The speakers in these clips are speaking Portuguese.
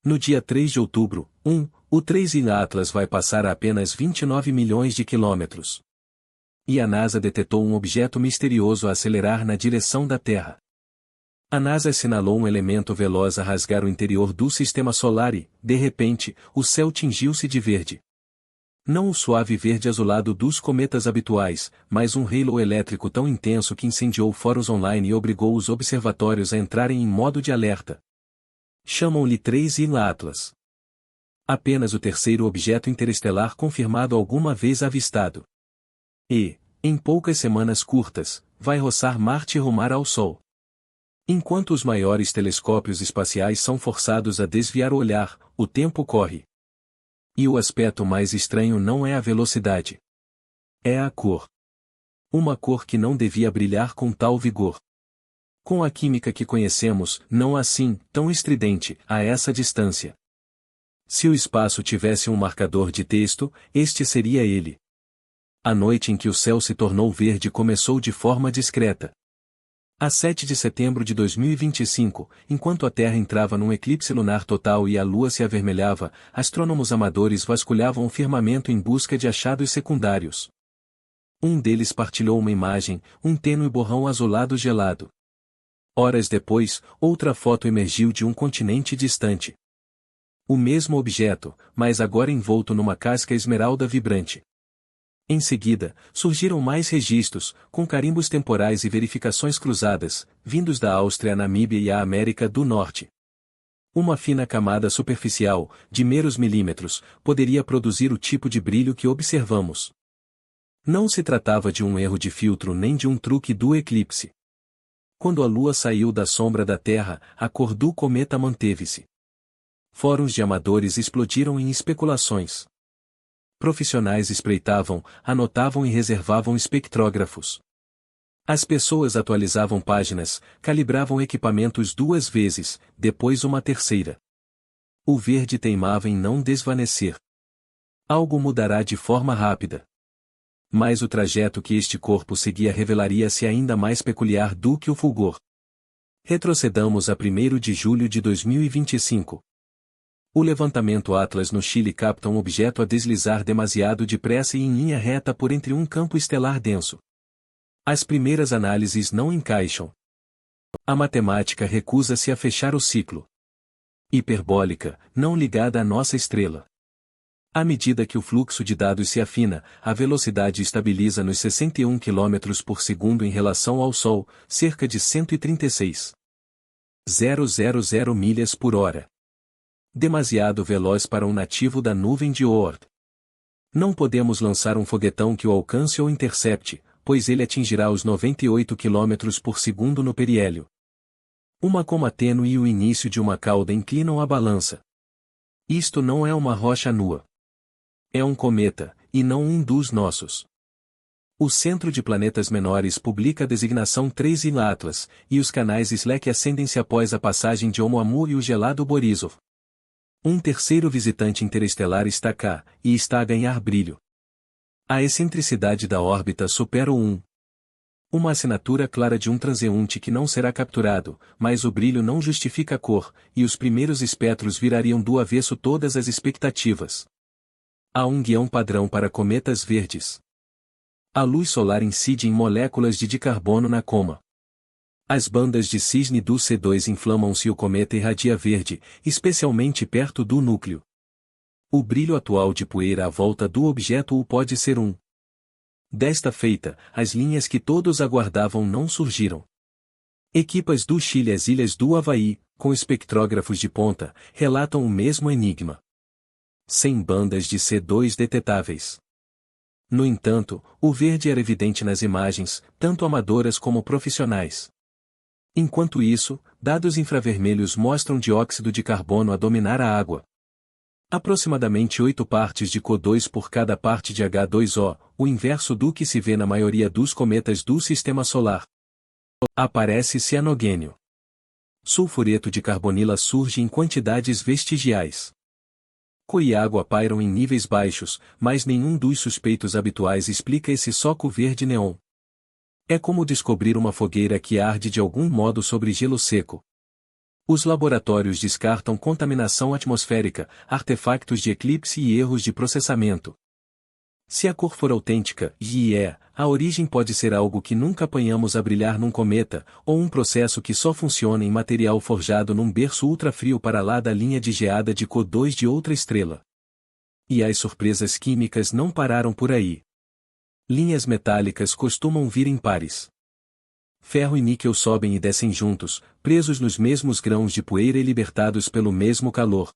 No dia 3 de outubro, o 3i Atlas vai passar a apenas 29 milhões de quilômetros. E a NASA detectou um objeto misterioso a acelerar na direção da Terra. A NASA assinalou um elemento veloz a rasgar o interior do Sistema Solar e, de repente, o céu tingiu-se de verde. Não o suave verde azulado dos cometas habituais, mas um halo elétrico tão intenso que incendiou fóruns online e obrigou os observatórios a entrarem em modo de alerta. Chamam-lhe 3i Atlas. Apenas o terceiro objeto interestelar confirmado alguma vez avistado. E, em poucas semanas curtas, vai roçar Marte e rumar ao Sol. Enquanto os maiores telescópios espaciais são forçados a desviar o olhar, o tempo corre. E o aspecto mais estranho não é a velocidade. É a cor. Uma cor que não devia brilhar com tal vigor. Com a química que conhecemos, não assim, tão estridente, a essa distância. Se o espaço tivesse um marcador de texto, este seria ele. A noite em que o céu se tornou verde começou de forma discreta. A 7 de setembro de 2025, enquanto a Terra entrava num eclipse lunar total e a Lua se avermelhava, astrônomos amadores vasculhavam o firmamento em busca de achados secundários. Um deles partilhou uma imagem, um tênue borrão azulado gelado. Horas depois, outra foto emergiu de um continente distante. O mesmo objeto, mas agora envolto numa casca esmeralda vibrante. Em seguida, surgiram mais registros, com carimbos temporais e verificações cruzadas, vindos da Áustria à Namíbia e à América do Norte. Uma fina camada superficial, de meros milímetros, poderia produzir o tipo de brilho que observamos. Não se tratava de um erro de filtro nem de um truque do eclipse. Quando a Lua saiu da sombra da Terra, a cor do cometa manteve-se. Fóruns de amadores explodiram em especulações. Profissionais espreitavam, anotavam e reservavam espectrógrafos. As pessoas atualizavam páginas, calibravam equipamentos 2 vezes, depois uma terceira. O verde teimava em não desvanecer. Algo mudará de forma rápida. Mas o trajeto que este corpo seguia revelaria-se ainda mais peculiar do que o fulgor. Retrocedamos a 1º de julho de 2025. O levantamento Atlas no Chile capta um objeto a deslizar demasiado depressa e em linha reta por entre um campo estelar denso. As primeiras análises não encaixam. A matemática recusa-se a fechar o ciclo. Hiperbólica, não ligada à nossa estrela. À medida que o fluxo de dados se afina, a velocidade estabiliza nos 61 km por segundo em relação ao Sol, cerca de 136,000 milhas por hora. Demasiado veloz para um nativo da nuvem de Oort. Não podemos lançar um foguetão que o alcance ou intercepte, pois ele atingirá os 98 km por segundo no periélio. Uma coma tênue e o início de uma cauda inclinam a balança. Isto não é uma rocha nua. É um cometa, e não um dos nossos. O Centro de Planetas Menores publica a designação 3i Atlas, e os canais Slack acendem-se após a passagem de Oumuamua e o gelado Borisov. Um terceiro visitante interestelar está cá, e está a ganhar brilho. A excentricidade da órbita supera o 1. Uma assinatura clara de um transeunte que não será capturado, mas o brilho não justifica a cor, e os primeiros espectros virariam do avesso todas as expectativas. Há um guião padrão para cometas verdes. A luz solar incide em moléculas de dicarbono na coma. As bandas de cisne do C2 inflamam-se e o cometa irradia verde, especialmente perto do núcleo. O brilho atual de poeira à volta do objeto pode ser um. Desta feita, as linhas que todos aguardavam não surgiram. Equipas do Chile e as ilhas do Havaí, com espectrógrafos de ponta, relatam o mesmo enigma. 100 bandas de C2 detetáveis. No entanto, o verde era evidente nas imagens, tanto amadoras como profissionais. Enquanto isso, dados infravermelhos mostram dióxido de carbono a dominar a água. Aproximadamente 8 partes de CO2 por cada parte de H2O, o inverso do que se vê na maioria dos cometas do Sistema Solar. Aparece cianogênio. Sulfureto de carbonila surge em quantidades vestigiais. CO e água pairam em níveis baixos, mas nenhum dos suspeitos habituais explica esse soco verde neon. É como descobrir uma fogueira que arde de algum modo sobre gelo seco. Os laboratórios descartam contaminação atmosférica, artefactos de eclipse e erros de processamento. Se a cor for autêntica, a origem pode ser algo que nunca apanhamos a brilhar num cometa, ou um processo que só funciona em material forjado num berço ultrafrio para lá da linha de geada de cor 2 de outra estrela. E as surpresas químicas não pararam por aí. Linhas metálicas costumam vir em pares. Ferro e níquel sobem e descem juntos, presos nos mesmos grãos de poeira e libertados pelo mesmo calor.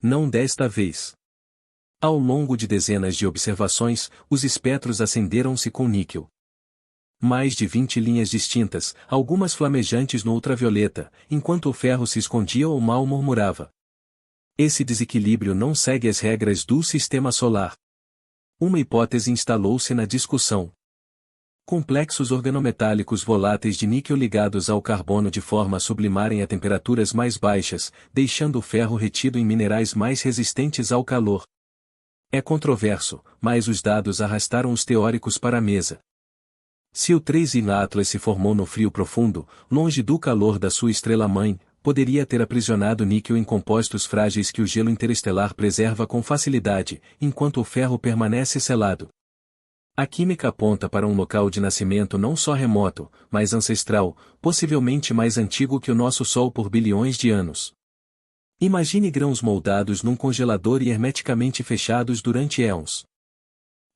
Não desta vez. Ao longo de dezenas de observações, os espectros acenderam-se com níquel. Mais de 20 linhas distintas, algumas flamejantes no ultravioleta, enquanto o ferro se escondia ou mal murmurava. Esse desequilíbrio não segue as regras do sistema solar. Uma hipótese instalou-se na discussão. Complexos organometálicos voláteis de níquel ligados ao carbono de forma a sublimarem a temperaturas mais baixas, deixando o ferro retido em minerais mais resistentes ao calor. É controverso, mas os dados arrastaram os teóricos para a mesa. Se o 3I Atlas se formou no frio profundo, longe do calor da sua estrela-mãe, poderia ter aprisionado níquel em compostos frágeis que o gelo interestelar preserva com facilidade, enquanto o ferro permanece selado. A química aponta para um local de nascimento não só remoto, mas ancestral, possivelmente mais antigo que o nosso Sol por bilhões de anos. Imagine grãos moldados num congelador e hermeticamente fechados durante éons.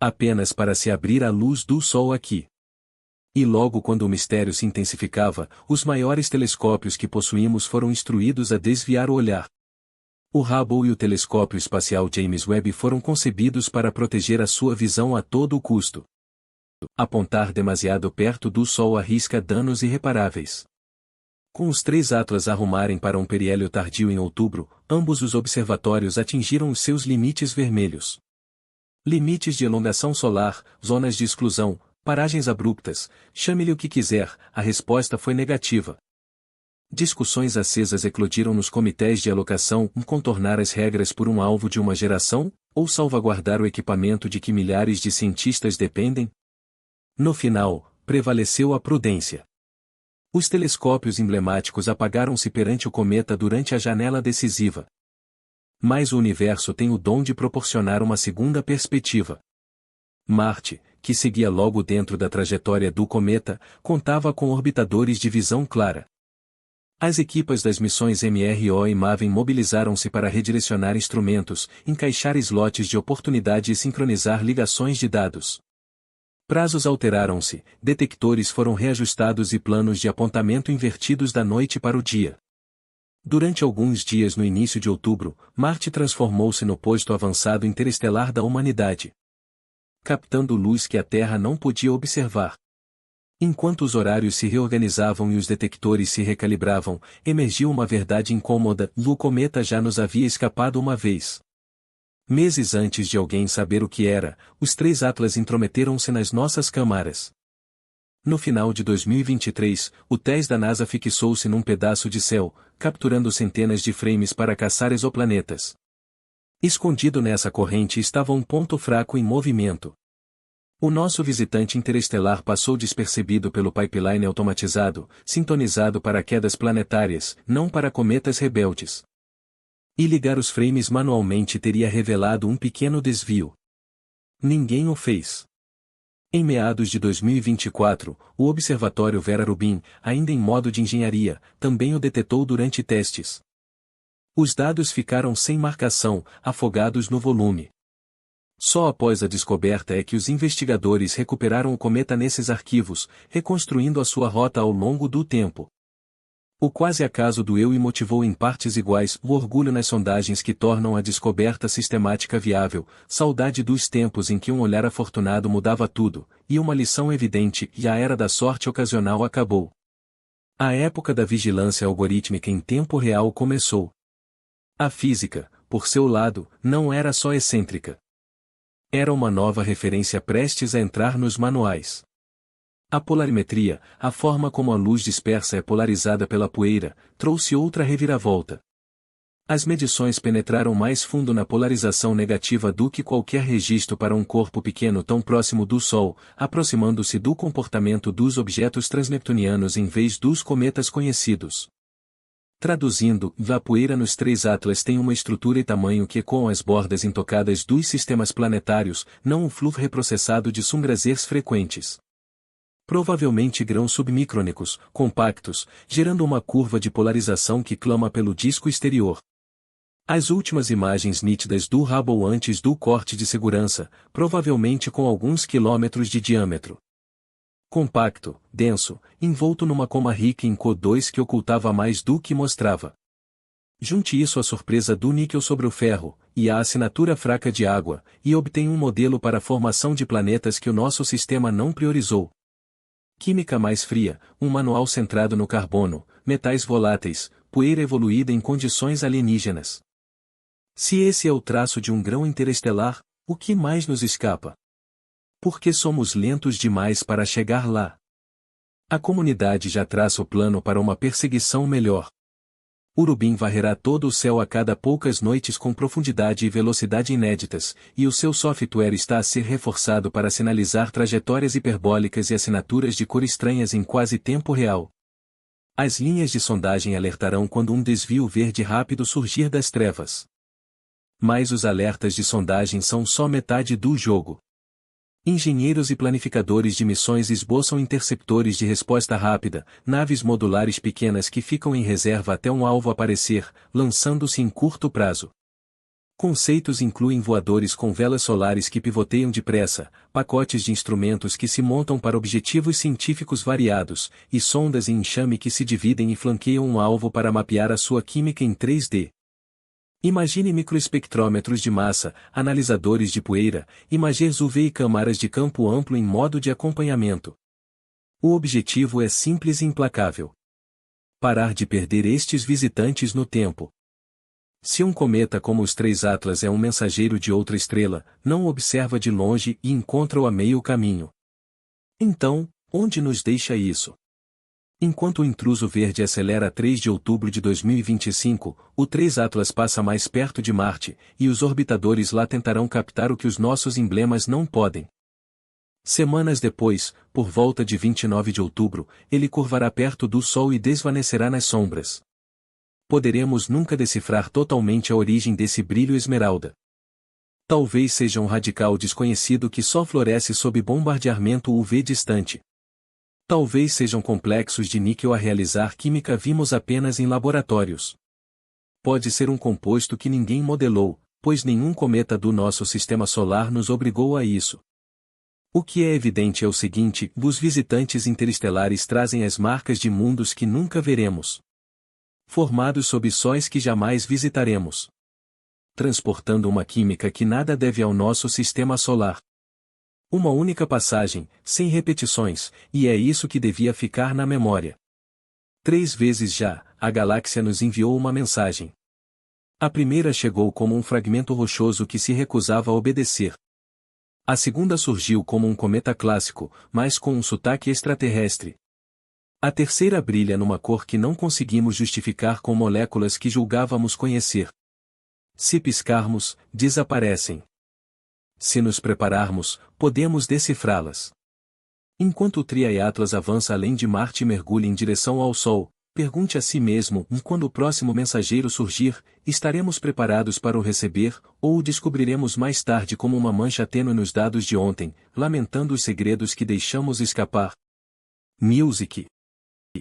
Apenas para se abrir à luz do Sol aqui. E logo quando o mistério se intensificava, os maiores telescópios que possuímos foram instruídos a desviar o olhar. O Hubble e o telescópio espacial James Webb foram concebidos para proteger a sua visão a todo custo. Apontar demasiado perto do Sol arrisca danos irreparáveis. Com os 3 Atlas arrumarem para um periélio tardio em outubro, ambos os observatórios atingiram os seus limites vermelhos. Limites de elongação solar, zonas de exclusão, paragens abruptas, chame-lhe o que quiser, a resposta foi negativa. Discussões acesas eclodiram nos comitês de alocação, contornar as regras por um alvo de uma geração, ou salvaguardar o equipamento de que milhares de cientistas dependem? No final, prevaleceu a prudência. Os telescópios emblemáticos apagaram-se perante o cometa durante a janela decisiva. Mas o universo tem o dom de proporcionar uma segunda perspectiva. Marte, que seguia logo dentro da trajetória do cometa, contava com orbitadores de visão clara. As equipas das missões MRO e MAVEN mobilizaram-se para redirecionar instrumentos, encaixar slots de oportunidade e sincronizar ligações de dados. Prazos alteraram-se, detectores foram reajustados e planos de apontamento invertidos da noite para o dia. Durante alguns dias no início de outubro, Marte transformou-se no posto avançado interestelar da humanidade, captando luz que a Terra não podia observar. Enquanto os horários se reorganizavam e os detectores se recalibravam, emergiu uma verdade incômoda: o cometa já nos havia escapado uma vez. Meses antes de alguém saber o que era, os 3 Atlas intrometeram-se nas nossas câmaras. No final de 2023, o TESS da NASA fixou-se num pedaço de céu, capturando centenas de frames para caçar exoplanetas. Escondido nessa corrente estava um ponto fraco em movimento. O nosso visitante interestelar passou despercebido pelo pipeline automatizado, sintonizado para quedas planetárias, não para cometas rebeldes. E ligar os frames manualmente teria revelado um pequeno desvio. Ninguém o fez. Em meados de 2024, o Observatório Vera Rubin, ainda em modo de engenharia, também o detetou durante testes. Os dados ficaram sem marcação, afogados no volume. Só após a descoberta é que os investigadores recuperaram o cometa nesses arquivos, reconstruindo a sua rota ao longo do tempo. O quase acaso doeu e motivou em partes iguais o orgulho nas sondagens que tornam a descoberta sistemática viável, saudade dos tempos em que um olhar afortunado mudava tudo, e uma lição evidente: e a era da sorte ocasional acabou. A época da vigilância algorítmica em tempo real começou. A física, por seu lado, não era só excêntrica. Era uma nova referência prestes a entrar nos manuais. A polarimetria, a forma como a luz dispersa é polarizada pela poeira, trouxe outra reviravolta. As medições penetraram mais fundo na polarização negativa do que qualquer registro para um corpo pequeno tão próximo do Sol, aproximando-se do comportamento dos objetos transneptunianos em vez dos cometas conhecidos. Traduzindo, a poeira nos três Atlas tem uma estrutura e tamanho que ecoam as bordas intocadas dos sistemas planetários, não um fluxo reprocessado de sungrasers frequentes. Provavelmente grãos submicrônicos, compactos, gerando uma curva de polarização que clama pelo disco exterior. As últimas imagens nítidas do Hubble antes do corte de segurança, provavelmente com alguns quilômetros de diâmetro. Compacto, denso, envolto numa coma rica em CO2 que ocultava mais do que mostrava. Junte isso à surpresa do níquel sobre o ferro, e à assinatura fraca de água, e obtém um modelo para a formação de planetas que o nosso sistema não priorizou. Química mais fria, um manual centrado no carbono, metais voláteis, poeira evoluída em condições alienígenas. Se esse é o traço de um grão interestelar, o que mais nos escapa? Por que somos lentos demais para chegar lá? A comunidade já traça o plano para uma perseguição melhor. Urubim varrerá todo o céu a cada poucas noites com profundidade e velocidade inéditas, e o seu software está a ser reforçado para sinalizar trajetórias hiperbólicas e assinaturas de cor estranhas em quase tempo real. As linhas de sondagem alertarão quando um desvio verde rápido surgir das trevas. Mas os alertas de sondagem são só metade do jogo. Engenheiros e planificadores de missões esboçam interceptores de resposta rápida, naves modulares pequenas que ficam em reserva até um alvo aparecer, lançando-se em curto prazo. Conceitos incluem voadores com velas solares que pivoteiam depressa, pacotes de instrumentos que se montam para objetivos científicos variados, e sondas em enxame que se dividem e flanqueiam um alvo para mapear a sua química em 3D. Imagine microespectrômetros de massa, analisadores de poeira, imagers UV e câmaras de campo amplo em modo de acompanhamento. O objetivo é simples e implacável. Parar de perder estes visitantes no tempo. Se um cometa como os três Atlas é um mensageiro de outra estrela, não o observa de longe e encontra-o a meio caminho. Então, onde nos deixa isso? Enquanto o intruso verde acelera a 3 de outubro de 2025, o 3 Atlas passa mais perto de Marte, e os orbitadores lá tentarão captar o que os nossos emblemas não podem. Semanas depois, por volta de 29 de outubro, ele curvará perto do Sol e desvanecerá nas sombras. Poderemos nunca decifrar totalmente a origem desse brilho esmeralda. Talvez seja um radical desconhecido que só floresce sob bombardeamento UV distante. Talvez sejam complexos de níquel a realizar química vimos apenas em laboratórios. Pode ser um composto que ninguém modelou, pois nenhum cometa do nosso sistema solar nos obrigou a isso. O que é evidente é o seguinte: os visitantes interestelares trazem as marcas de mundos que nunca veremos. Formados sob sóis que jamais visitaremos. Transportando uma química que nada deve ao nosso sistema solar. Uma única passagem, sem repetições, e é isso que devia ficar na memória. 3 vezes já, a galáxia nos enviou uma mensagem. A primeira chegou como um fragmento rochoso que se recusava a obedecer. A segunda surgiu como um cometa clássico, mas com um sotaque extraterrestre. A terceira brilha numa cor que não conseguimos justificar com moléculas que julgávamos conhecer. Se piscarmos, desaparecem. Se nos prepararmos, podemos decifrá-las. Enquanto o Triae Atlas avança além de Marte e mergulha em direção ao Sol, pergunte a si mesmo: quando o próximo mensageiro surgir, estaremos preparados para o receber, ou o descobriremos mais tarde como uma mancha tênue nos dados de ontem, lamentando os segredos que deixamos escapar? Music.